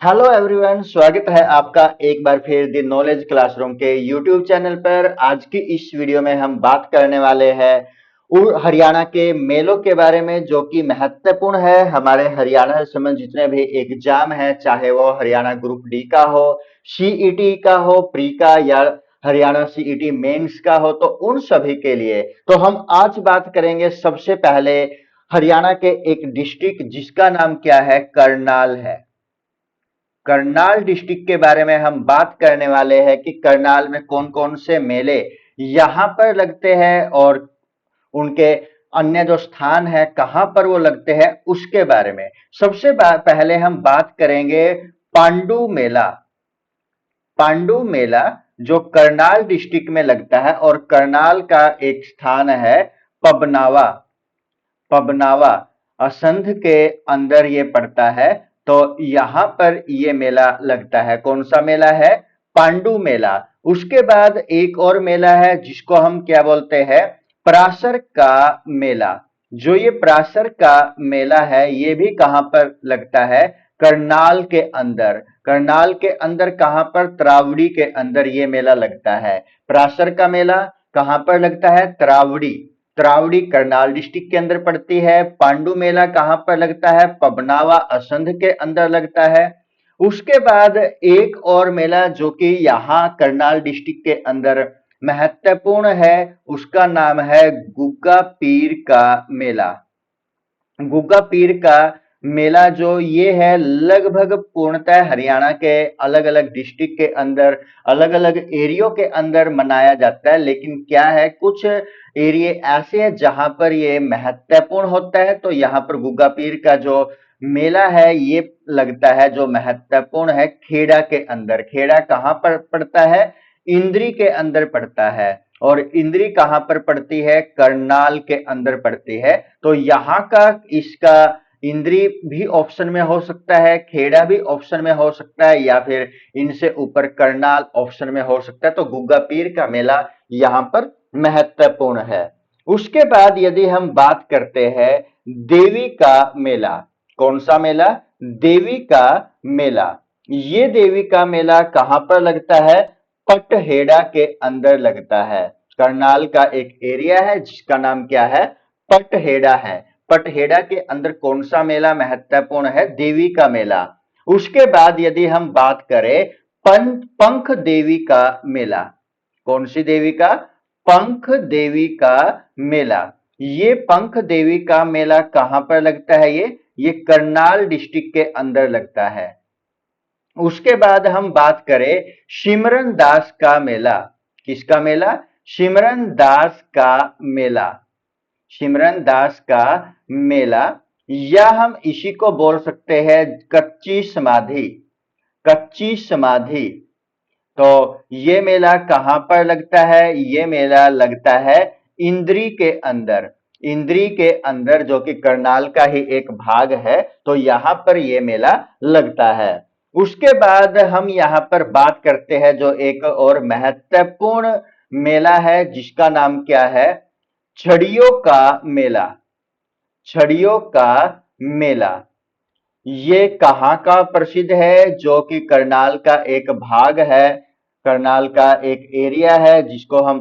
Hello everyone, स्वागत है आपका एक बार फिर द नॉलेज क्लासरूम के यूट्यूब चैनल पर। आज की इस वीडियो में हम बात करने वाले हैं हरियाणा के मेलों के बारे में, जो कि महत्वपूर्ण है हमारे हरियाणा से संबंधित जितने भी एग्जाम है, चाहे वो हरियाणा ग्रुप डी का हो, सीईटी का हो, प्री का, या हरियाणा सीईटी मेंस का हो, तो उन सभी के लिए तो हम आज बात करेंगे सबसे पहले हरियाणा के एक डिस्ट्रिक्ट जिसका नाम क्या है, करनाल है। करनाल डिस्ट्रिक्ट के बारे में हम बात करने वाले हैं कि करनाल में कौन कौन से मेले यहाँ पर लगते हैं और उनके अन्य जो स्थान है कहां पर वो लगते हैं उसके बारे में। सबसे पहले हम बात करेंगे पांडु मेला। पांडु मेला जो करनाल डिस्ट्रिक्ट में लगता है, और करनाल का एक स्थान है पबनावा। पबनावा असंध के अंदर ये पड़ता है, तो यहां पर ये मेला लगता है। कौन सा मेला है? पांडु मेला। उसके बाद एक और मेला है जिसको हम क्या बोलते हैं, पराशर का मेला। जो ये पराशर का मेला है ये भी कहां पर लगता है, करनाल के अंदर। करनाल के अंदर कहां पर? त्रावड़ी के अंदर ये मेला लगता है। पराशर का मेला कहां पर लगता है? त्रावड़ी। त्रावड़ी करनाल डिस्ट्रिक्ट के अंदर पड़ती है। पांडु मेला कहां पर लगता है? पबनावा असंध के अंदर लगता है। उसके बाद एक और मेला जो कि यहाँ करनाल डिस्ट्रिक्ट के अंदर महत्वपूर्ण है, उसका नाम है गुग्गा पीर का मेला। गुग्गा पीर का मेला जो ये है, लगभग पूर्णतः हरियाणा के अलग अलग डिस्ट्रिक्ट के अंदर, अलग अलग एरियो के अंदर मनाया जाता है। लेकिन क्या है, कुछ एरिया ऐसे हैं जहां पर ये महत्वपूर्ण होता है। तो यहाँ पर गुग्गा पीर का जो मेला है ये लगता है, जो महत्वपूर्ण है, खेड़ा के अंदर। खेड़ा कहाँ पर पड़ता है? इंद्री के अंदर पड़ता है। और इंद्री कहां पर पड़ती है? करनाल के अंदर पड़ती है। तो यहाँ का इसका इंद्री भी ऑप्शन में हो सकता है, खेड़ा भी ऑप्शन में हो सकता है, या फिर इनसे ऊपर करनाल ऑप्शन में हो सकता है। तो गुग्गा पीर का मेला यहाँ पर महत्वपूर्ण है। उसके बाद यदि हम बात करते हैं देवी का मेला। कौन सा मेला? देवी का मेला। ये देवी का मेला कहां पर लगता है? पटहेड़ा के अंदर लगता है। करनाल का एक एरिया है जिसका नाम क्या है? पटहेड़ा है। पटहेड़ा के अंदर कौन सा मेला महत्वपूर्ण है? देवी का मेला। उसके बाद यदि हम बात करें पंख देवी का मेला। कौन सी देवी का? पंख देवी का मेला। ये पंख देवी का मेला कहां पर लगता है? ये करनाल डिस्ट्रिक्ट के अंदर लगता है। उसके बाद हम बात करें सिमरन दास का मेला। किसका मेला? सिमरन दास का मेला। सिमरन दास का मेला, या हम इसी को बोल सकते हैं कच्ची समाधि। कच्ची समाधि। तो ये मेला कहां पर लगता है? ये मेला लगता है इंद्री के अंदर। इंद्री के अंदर, जो कि करनाल का ही एक भाग है। तो यहां पर ये मेला लगता है। उसके बाद हम यहां पर बात करते हैं जो एक और महत्वपूर्ण मेला है जिसका नाम क्या है? छड़ियों का मेला। छड़ियों का मेला ये कहाँ का प्रसिद्ध है? जो कि करनाल का एक भाग है, करनाल का एक एरिया है जिसको हम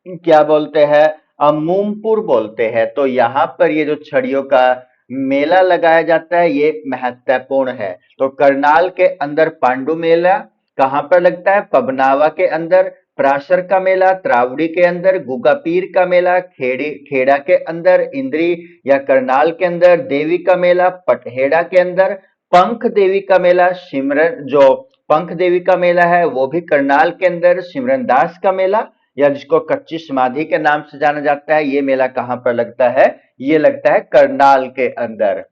क्या बोलते हैं? अमूमपुर बोलते हैं। तो यहाँ पर ये जो छड़ियों का मेला लगाया जाता है ये महत्वपूर्ण है। तो करनाल के अंदर पांडु मेला कहाँ पर लगता है? पबनावा के अंदर। पराशर का मेला त्रावड़ी के अंदर। गुग्गा पीर का मेला खेड़ा के अंदर, इंद्री या करनाल के अंदर। देवी का मेला पटहेड़ा के अंदर। पंख देवी का मेला सिमरन जो पंख देवी का मेला है वो भी करनाल के अंदर। सिमरन दास का मेला, या जिसको कच्ची समाधि के नाम से जाना जाता है, ये मेला कहां पर लगता है? ये लगता है करनाल के अंदर।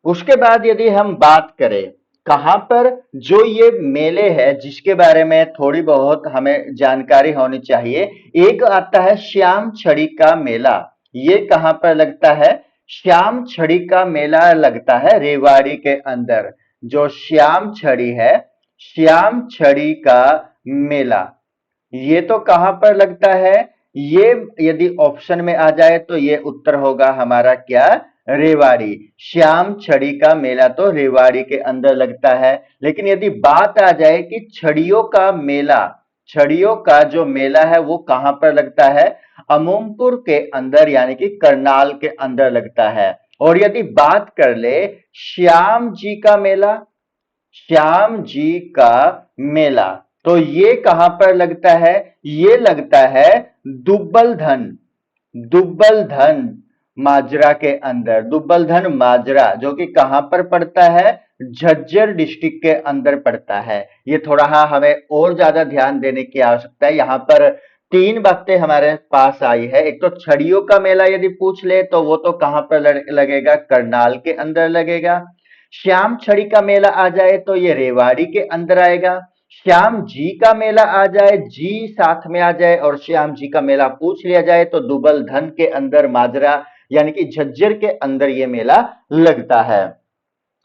उसके बाद यदि हम बात करें कहां पर जो ये मेले हैं जिसके बारे में थोड़ी बहुत हमें जानकारी होनी चाहिए, एक आता है श्याम छड़ी का मेला। ये कहां पर लगता है? श्याम छड़ी का मेला लगता है रेवाड़ी के अंदर। जो श्याम छड़ी है, श्याम छड़ी का मेला, ये तो कहां पर लगता है? ये यदि ऑप्शन में आ जाए तो ये उत्तर होगा हमारा क्या? रेवाड़ी। श्याम छड़ी का मेला तो रेवाड़ी के अंदर लगता है। लेकिन यदि बात आ जाए कि छड़ियों का मेला, छड़ियों का जो मेला है वो कहां पर लगता है? अमोमपुर के अंदर यानी कि करनाल के अंदर लगता है। और यदि बात कर ले श्याम जी का मेला, श्याम जी का मेला, तो ये कहां पर लगता है? ये लगता है दुब्बलधन, दुब्बलधन माजरा के अंदर। दुब्बलधन माजरा जो कि कहां पर पड़ता है? झज्जर डिस्ट्रिक्ट के अंदर पड़ता है। ये थोड़ा हमें और ज्यादा ध्यान देने की आवश्यकता है। यहाँ पर तीन बातें हमारे पास आई है। एक तो छड़ियों का मेला यदि पूछ ले तो वो तो कहां पर लगेगा? करनाल के अंदर लगेगा। श्याम छड़ी का मेला आ जाए तो ये रेवाड़ी के अंदर आएगा। श्याम जी का मेला आ जाए, जी साथ में आ जाए और श्याम जी का मेला पूछ लिया जाए तो दुबलधन के अंदर माजरा यानी कि झज्जर के अंदर ये मेला लगता है।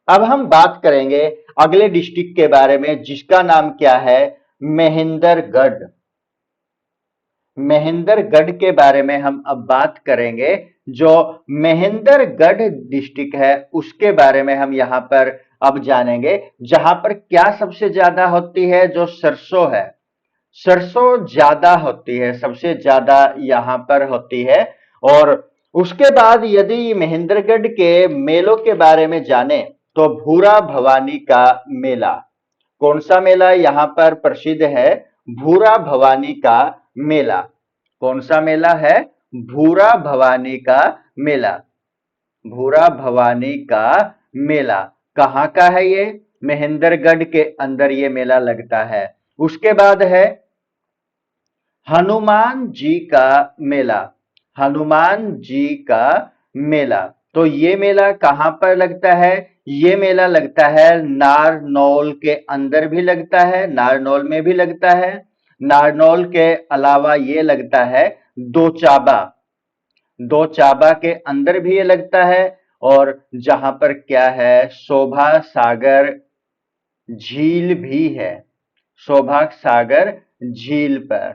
अब हम बात करेंगे अगले डिस्ट्रिक्ट के बारे में जिसका नाम क्या है? महेंद्रगढ़। महेंद्रगढ़ के बारे में हम अब बात करेंगे। जो महेंद्रगढ़ डिस्ट्रिक्ट है उसके बारे में हम यहाँ पर अब जानेंगे। जहां पर क्या सबसे ज्यादा होती है? जो सरसों है, सरसों ज्यादा होती है, सबसे ज्यादा यहाँ पर होती है। और उसके बाद यदि महेंद्रगढ़ के मेलों के बारे में जाने तो भूरा भवानी का मेला, कौन सा मेला यहाँ पर प्रसिद्ध है? भूरा भवानी का मेला। कौन सा मेला है? भूरा भवानी का मेला। भूरा भवानी का मेला कहाँ का है ये? महेंद्रगढ़ के अंदर ये मेला लगता है। उसके बाद है हनुमान जी का मेला। हनुमान जी का मेला, तो ये मेला कहां पर लगता है? ये मेला लगता है नारनौल के अंदर भी लगता है, नारनौल में भी लगता है। नारनौल के अलावा ये लगता है दोचाबा, दोचाबा के अंदर भी ये लगता है। और जहां पर क्या है? शोभा सागर झील भी है, शोभा सागर झील पर।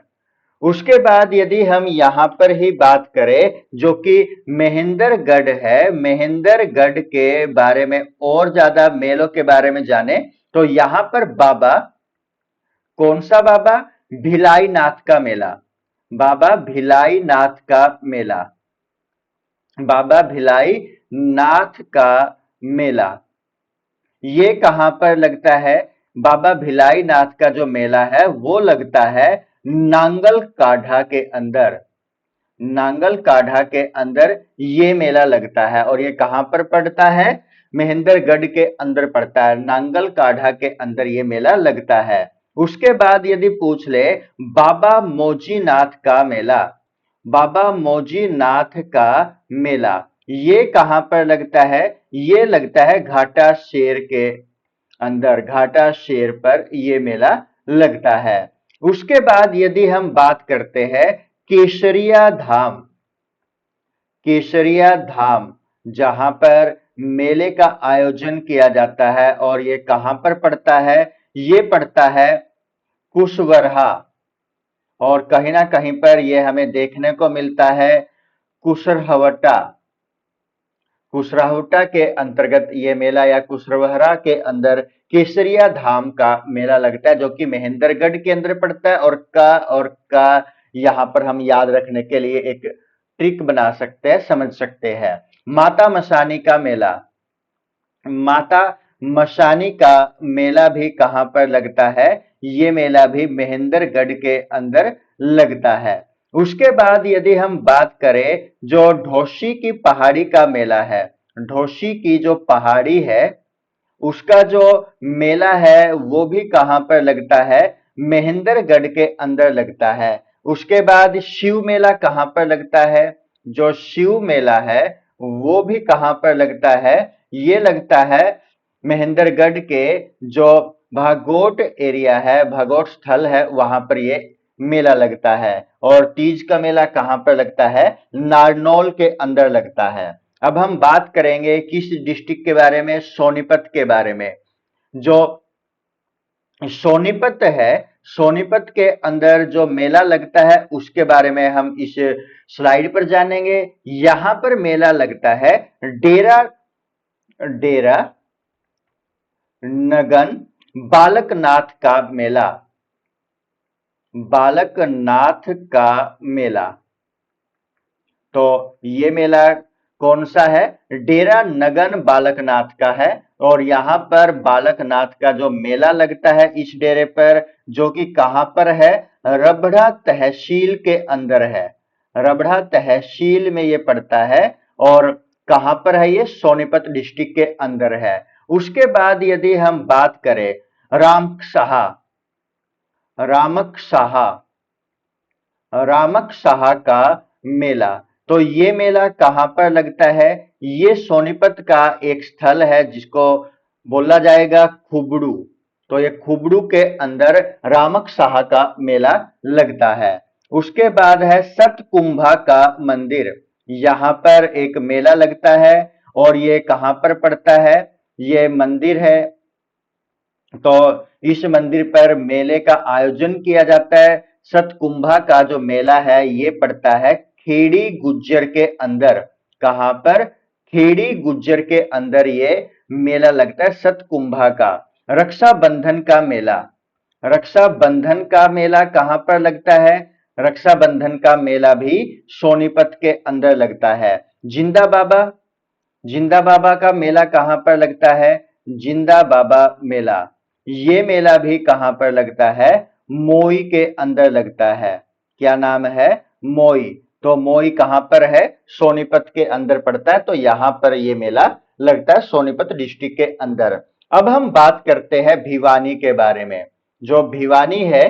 उसके बाद यदि हम यहाँ पर ही बात करें जो कि महेंद्रगढ़ है, महेंद्रगढ़ के बारे में और ज्यादा मेलों के बारे में जाने तो यहाँ पर बाबा, कौन सा बाबा? भिलाई नाथ का मेला। बाबा भिलाई नाथ का मेला, बाबा भिलाई नाथ का मेला ये कहां पर लगता है? बाबा भिलाई नाथ का जो मेला है वो लगता है नांगल काढ़ा के अंदर। नांगल काढ़ा के अंदर ये मेला लगता है। और ये कहां पर पड़ता है? महेंद्रगढ़ के अंदर पड़ता है। नांगल काढ़ा के अंदर ये मेला लगता है। उसके बाद यदि पूछ ले बाबा मौजी नाथ का मेला, बाबा मौजी नाथ का मेला ये कहां पर लगता है? ये लगता है घाटा शेर के अंदर, घाटा शेर पर ये मेला लगता है। उसके बाद यदि हम बात करते हैं केसरिया धाम, केसरिया धाम जहां पर मेले का आयोजन किया जाता है और ये कहां पर पड़ता है? ये पड़ता है कुशवरहा। और कहीं ना कहीं पर ये हमें देखने को मिलता है कुशरहवटा, कुशराहुटा के अंतर्गत ये मेला या कुशरवहरा के अंदर केसरिया धाम का मेला लगता है जो कि महेंद्रगढ़ के अंदर पड़ता है। और का यहाँ पर हम याद रखने के लिए एक ट्रिक बना सकते हैं, समझ सकते हैं। माता मसानी का मेला, माता मशानी का मेला भी कहां पर लगता है? ये मेला भी महेंद्रगढ़ के अंदर लगता है। उसके बाद यदि हम बात करें जो ढोशी की पहाड़ी का मेला है, ढोशी की जो पहाड़ी है उसका जो मेला है वो भी कहां पर लगता है? महेंद्रगढ़ के अंदर लगता है। उसके बाद शिव मेला कहां पर लगता है? जो शिव मेला है वो भी कहां पर लगता है? ये लगता है महेंद्रगढ़ के जो भागोट एरिया है, भागोट स्थल है वहां पर ये मेला लगता है। और तीज का मेला कहां पर लगता है? नारनौल के अंदर लगता है। अब हम बात करेंगे किस डिस्ट्रिक्ट के बारे में? सोनीपत के बारे में। जो सोनीपत है, सोनीपत के अंदर जो मेला लगता है उसके बारे में हम इस स्लाइड पर जानेंगे। यहां पर मेला लगता है डेरा डेरा नगन बालकनाथ का मेला। बालकनाथ का मेला। तो ये मेला कौन सा है? डेरा नगन बालकनाथ का है। और यहाँ पर बालकनाथ का जो मेला लगता है इस डेरे पर, जो कि कहां पर है? रबड़ा तहसील के अंदर है। रबड़ा तहसील में ये पड़ता है। और कहां पर है ये? सोनीपत डिस्ट्रिक्ट के अंदर है। उसके बाद यदि हम बात करें रामकसाहा, रामकसाहा रामकसाहा का मेला, तो ये मेला कहां पर लगता है? ये सोनीपत का एक स्थल है जिसको बोला जाएगा खुबड़ू। तो ये खुबड़ू के अंदर रामकसाहा का मेला लगता है। उसके बाद है सतकुंभा का मंदिर। यहाँ पर एक मेला लगता है। और ये कहां पर पड़ता है? ये मंदिर है। तो इस मंदिर पर मेले का आयोजन किया जाता है। सतकुंभा का जो मेला है ये पड़ता है खेड़ी गुज्जर के अंदर। कहां पर? खेड़ी गुज्जर के अंदर ये मेला लगता है सतकुंभा का। रक्षाबंधन का मेला। रक्षाबंधन का मेला कहां पर लगता है? रक्षाबंधन का मेला भी सोनीपत के अंदर लगता है। जिंदा बाबा, जिंदा बाबा का मेला कहां पर लगता है? जिंदा बाबा मेला, ये मेला भी कहां पर लगता है? मोई के अंदर लगता है। क्या नाम है? मोई। तो मोई कहां पर है? सोनीपत के अंदर पड़ता है। तो यहां पर ये मेला लगता है सोनीपत डिस्ट्रिक्ट के अंदर। अब हम बात करते हैं भिवानी के बारे में। जो भिवानी है,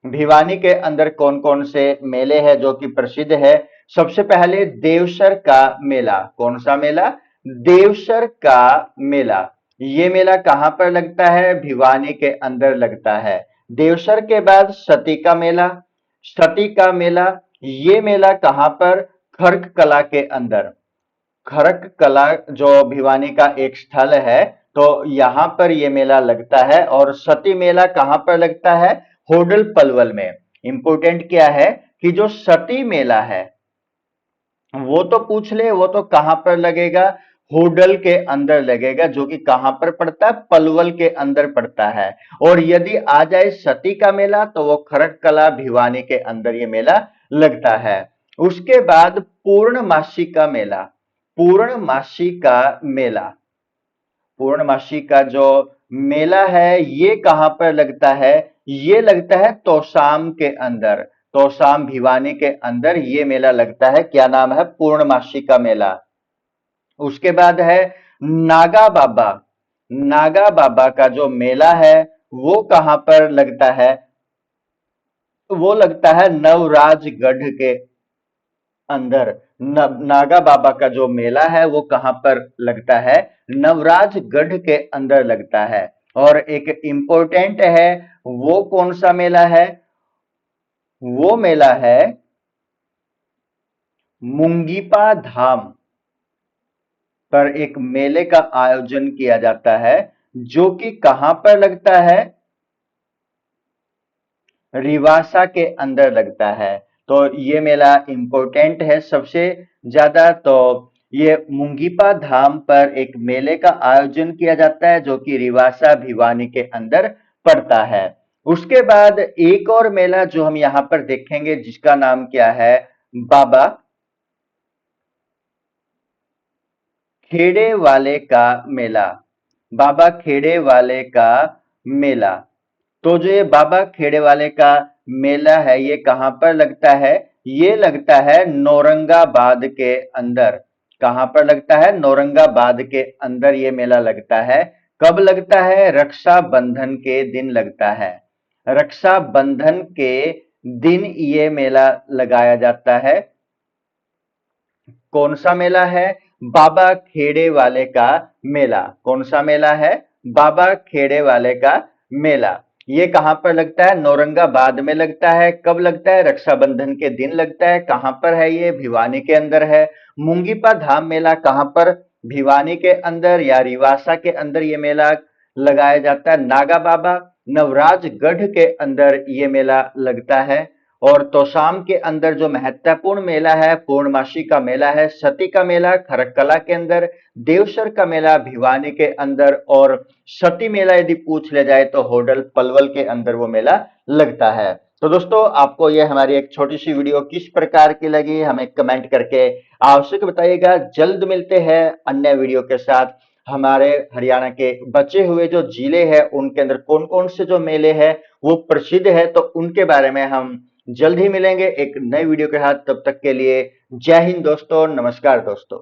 भिवानी के अंदर कौन कौन से मेले हैं जो कि प्रसिद्ध है? सबसे पहले देवसर का मेला। कौन सा मेला? देवसर का मेला। ये मेला कहां पर लगता है? भिवानी के अंदर लगता है। देवसर के बाद सती का मेला। सती का मेला, ये मेला कहां पर? खर्क कला के अंदर। खरक कला जो भिवानी का एक स्थल है, तो यहां पर यह मेला लगता है। और सती मेला कहां पर लगता है? होडल पलवल में। इंपोर्टेंट क्या है कि जो सती मेला है वो तो पूछ ले, वो तो कहां पर लगेगा? होडल के अंदर लगेगा, जो कि कहां पर पड़ता है? पलवल के अंदर पड़ता है। और यदि आ जाए सती का मेला तो वो खरक कला भिवानी के अंदर ये मेला लगता है। उसके बाद पूर्णमासी का मेला। पूर्णमासी का मेला, पूर्णमासी का जो मेला है ये कहां पर लगता है? ये लगता है तोशाम के अंदर। तोशाम भिवानी के अंदर ये मेला लगता है। क्या नाम है? पूर्णमासी का मेला। उसके बाद है नागा बाबा। नागा बाबा का जो मेला है वो कहां पर लगता है? वो लगता है नवराजगढ़ के अंदर। नागा बाबा का जो मेला है वो कहां पर लगता है? नवराजगढ़ के अंदर लगता है। और एक इंपॉर्टेंट है, वो कौन सा मेला है? वो मेला है मुंगीपा धाम पर एक मेले का आयोजन किया जाता है, जो कि कहां पर लगता है? रिवासा के अंदर लगता है। तो ये मेला इंपॉर्टेंट है सबसे ज्यादा। तो ये मुंगीपा धाम पर एक मेले का आयोजन किया जाता है जो कि रिवासा भिवानी के अंदर पड़ता है। उसके बाद एक और मेला जो हम यहां पर देखेंगे जिसका नाम क्या है? बाबा खेड़े वाले का मेला। बाबा खेड़े वाले का मेला। तो जो ये बाबा खेड़े वाले का मेला है ये कहां पर लगता है? ये लगता है नौरंगाबाद के अंदर। कहां पर लगता है? नौरंगाबाद के अंदर ये मेला लगता है। कब लगता है? रक्षाबंधन के दिन लगता है। रक्षाबंधन के दिन ये मेला लगाया जाता है। कौन सा मेला है? बाबा खेड़े वाले का मेला। कौन सा मेला है? बाबा खेड़े वाले का मेला। ये कहां पर लगता है? नौरंगाबाद में लगता है। कब लगता है? रक्षाबंधन के दिन लगता है। कहां पर है ये? भिवानी के अंदर है। मुंगीपा धाम मेला कहां पर? भिवानी के अंदर या रिवासा के अंदर ये मेला लगाया जाता है। नागा बाबा, नवराजगढ़ के अंदर ये मेला लगता है। और तोशाम के अंदर जो महत्वपूर्ण मेला है पूर्णमासी का मेला है, सती का मेला खरकला के अंदर, देवसर का मेला भिवानी के अंदर और सती मेला यदि पूछ ले जाए तो होडल पलवल के अंदर वो मेला लगता है। तो दोस्तों आपको ये हमारी एक छोटी सी वीडियो किस प्रकार की लगी हमें कमेंट करके आवश्यक बताइएगा। जल्द मिलते हैं अन्य वीडियो के साथ। हमारे हरियाणा के बचे हुए जो जिले हैं उनके अंदर कौन कौन से जो मेले हैं वो प्रसिद्ध है, तो उनके बारे में हम जल्द ही मिलेंगे एक नए वीडियो के साथ। तब तक के लिए जय हिंद दोस्तों, नमस्कार दोस्तों।